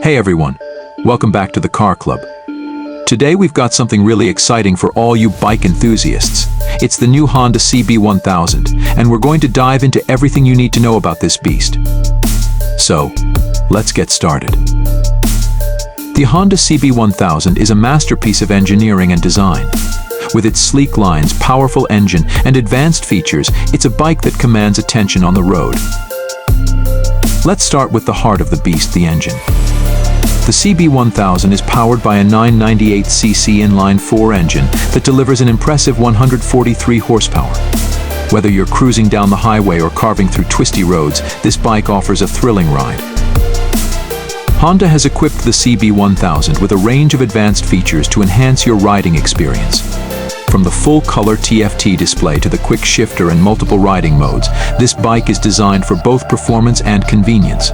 Hey everyone, welcome back to the Car Club. Today we've got something really exciting for all you bike enthusiasts. It's the new Honda CB1000, and we're going to dive into everything you need to know about this beast. So, let's get started. The Honda CB1000 is a masterpiece of engineering and design. With its sleek lines, powerful engine, and advanced features, it's a bike that commands attention on the road. Let's start with the heart of the beast, the engine. The CB1000 is powered by a 998cc inline-4 engine that delivers an impressive 143 horsepower. Whether you're cruising down the highway or carving through twisty roads, this bike offers a thrilling ride. Honda has equipped the CB1000 with a range of advanced features to enhance your riding experience. From the full-color TFT display to the quick shifter and multiple riding modes, this bike is designed for both performance and convenience.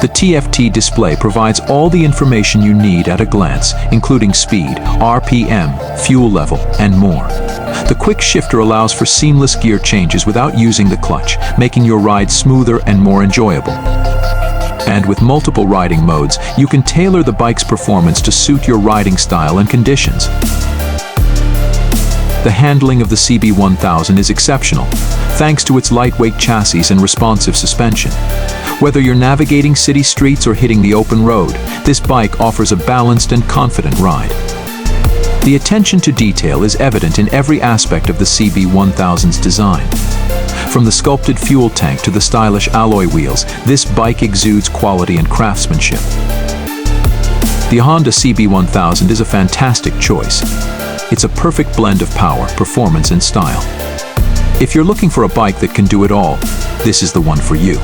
The TFT display provides all the information you need at a glance, including speed, RPM, fuel level, and more. The quick shifter allows for seamless gear changes without using the clutch, making your ride smoother and more enjoyable. And with multiple riding modes, you can tailor the bike's performance to suit your riding style and conditions. The handling of the CB1000 is exceptional, thanks to its lightweight chassis and responsive suspension. Whether you're navigating city streets or hitting the open road, this bike offers a balanced and confident ride. The attention to detail is evident in every aspect of the CB1000's design. From the sculpted fuel tank to the stylish alloy wheels, this bike exudes quality and craftsmanship. The Honda CB1000 is a fantastic choice. It's a perfect blend of power, performance, and style. If you're looking for a bike that can do it all, this is the one for you.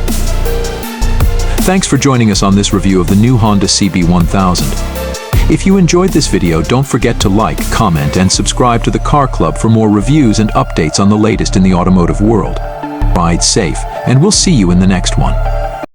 Thanks for joining us on this review of the new Honda CB1000. If you enjoyed this video, don't forget to like, comment, and subscribe to the Car Club for more reviews and updates on the latest in the automotive world. Ride safe, and we'll see you in the next one.